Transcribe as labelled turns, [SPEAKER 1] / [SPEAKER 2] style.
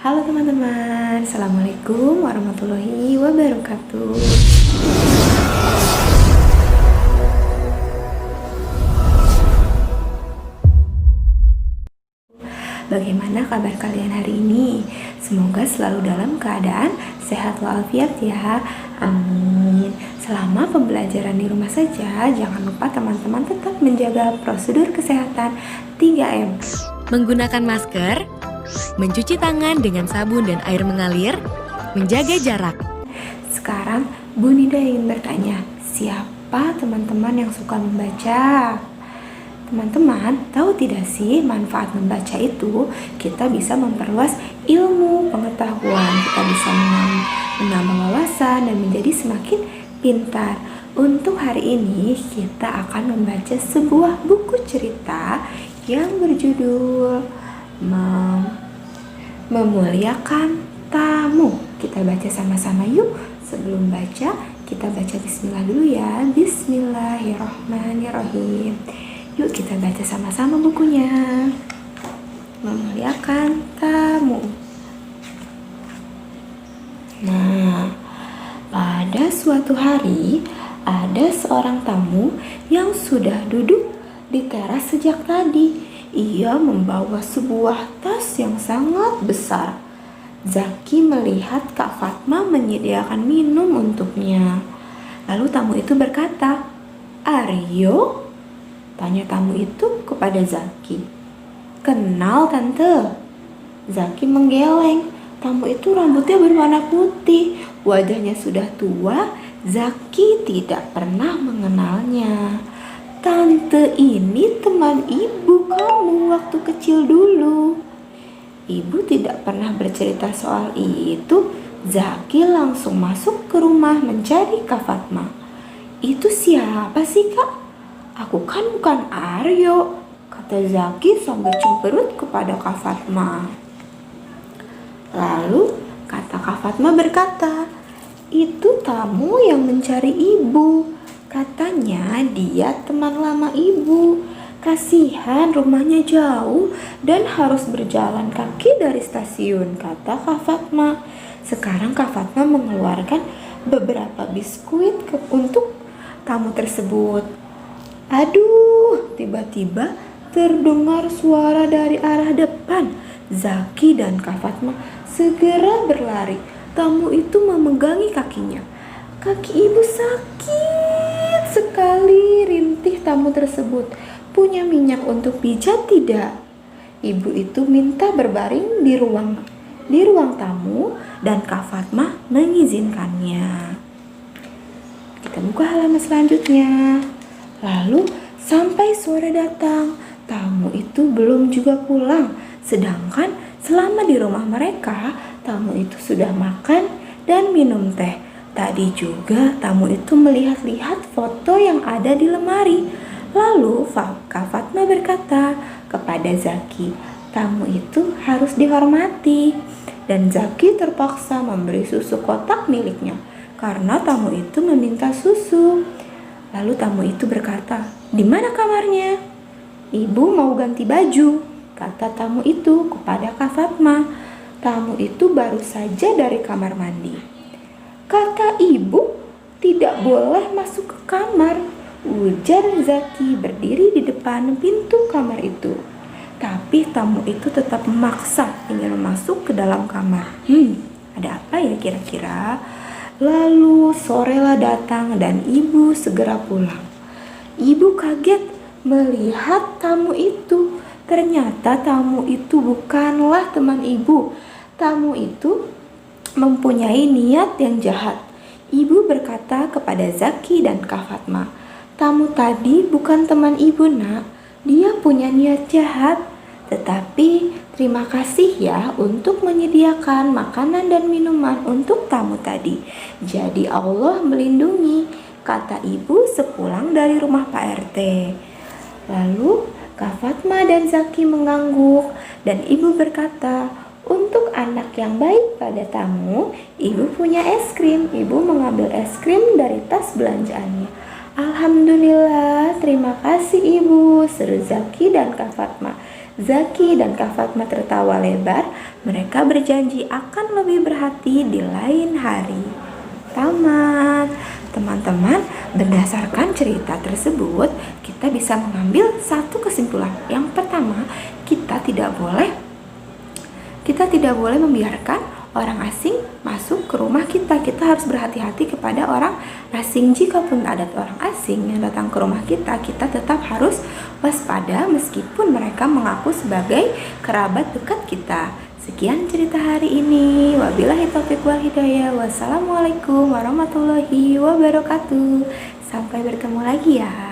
[SPEAKER 1] Halo teman-teman, Assalamualaikum warahmatullahi wabarakatuh. Bagaimana kabar kalian hari ini? Semoga selalu dalam keadaan sehat walafiat ya. Amin. Selama pembelajaran di rumah saja, jangan lupa teman-teman tetap menjaga prosedur kesehatan 3M.
[SPEAKER 2] Menggunakan masker, mencuci tangan dengan sabun dan air mengalir, menjaga jarak.
[SPEAKER 1] Sekarang Bu Nida ingin bertanya, siapa teman-teman yang suka membaca? Teman-teman, tahu tidak sih manfaat membaca itu? Kita bisa memperluas ilmu, pengetahuan, kita bisa menambah wawasan dan menjadi semakin pintar. Untuk hari ini kita akan membaca sebuah buku cerita yang berjudul Memuliakan Tamu. Kita baca sama-sama yuk. Sebelum baca, kita baca bismillah dulu ya. Bismillahirrahmanirrahim. Yuk kita baca sama-sama bukunya. Memuliakan Tamu. Nah, pada suatu hari ada seorang tamu yang sudah duduk di teras sejak tadi. Ia membawa sebuah tas yang sangat besar. Zaki melihat Kak Fatma menyediakan minum untuknya. Lalu tamu itu berkata, "Aryo?" Tanya tamu itu kepada Zaki. "Kenal tante." Zaki menggeleng. Tamu itu rambutnya berwarna putih, wajahnya sudah tua. Zaki tidak pernah mengenalnya. "Tante ini teman ibu kamu waktu kecil dulu." Ibu tidak pernah bercerita soal itu. Zaki langsung masuk ke rumah mencari Kak Fatma. "Itu siapa sih Kak? Aku kan bukan Aryo," kata Zaki sambil cemberut kepada Kak Fatma. Lalu kata Kak Fatma berkata, "Itu tamu yang mencari ibu. Katanya dia teman lama ibu. Kasihan rumahnya jauh dan harus berjalan kaki dari stasiun," kata Kak Fatma. Sekarang Kak Fatma mengeluarkan beberapa biskuit untuk tamu tersebut. Aduh, tiba-tiba terdengar suara dari arah depan. Zaki dan Kak Fatma segera berlari. Tamu itu memegangi kakinya. "Kaki ibu sakit sekali," rintih tamu tersebut. "Punya minyak untuk pijat tidak?" Ibu itu minta berbaring di ruang tamu dan Kak Fatma mengizinkannya. Kita buka halaman selanjutnya. Lalu sampai sore datang, tamu itu belum juga pulang. Sedangkan selama di rumah mereka, tamu itu sudah makan dan minum teh. Tadi juga tamu itu melihat-lihat foto yang ada di lemari. Lalu Kak Fatma berkata kepada Zaki, tamu itu harus dihormati. Dan Zaki terpaksa memberi susu kotak miliknya karena tamu itu meminta susu. Lalu tamu itu berkata, "Di mana kamarnya?" "Ibu mau ganti baju," kata tamu itu kepada Kak Fatma. Tamu itu baru saja dari kamar mandi. "Kata ibu tidak boleh masuk ke kamar," ujar Zaki berdiri di depan pintu kamar itu. Tapi tamu itu tetap memaksa ingin masuk ke dalam kamar. Ada apa ya kira-kira? Lalu sorelah datang dan ibu segera pulang. Ibu kaget melihat tamu itu. Ternyata tamu itu bukanlah teman ibu. Tamu itu mempunyai niat yang jahat. Ibu berkata kepada Zaki dan Kak Fatma, "Tamu tadi bukan teman ibu nak, dia punya niat jahat. Tetapi terima kasih ya untuk menyediakan makanan dan minuman untuk tamu tadi. Jadi Allah melindungi," kata ibu sepulang dari rumah Pak RT. Lalu Kak Fatma dan Zaki mengangguk dan ibu berkata, "Untuk anak yang baik pada tamu, ibu punya es krim." Ibu mengambil es krim dari tas belanjaannya. "Alhamdulillah, terima kasih ibu," seru Zaki dan Kak Fatma. Zaki dan Kak Fatma tertawa lebar. Mereka berjanji akan lebih berhati di lain hari. Tamat. Teman-teman, berdasarkan cerita tersebut, kita bisa mengambil satu kesimpulan. Yang pertama, kita tidak boleh membiarkan orang asing masuk ke rumah kita. Kita harus berhati-hati kepada orang asing. Jikapun ada orang asing yang datang ke rumah kita, kita tetap harus waspada meskipun mereka mengaku sebagai kerabat dekat kita. Sekian cerita hari ini. Wabillahi taufiq wal hidayah. Wassalamualaikum warahmatullahi wabarakatuh. Sampai bertemu lagi ya.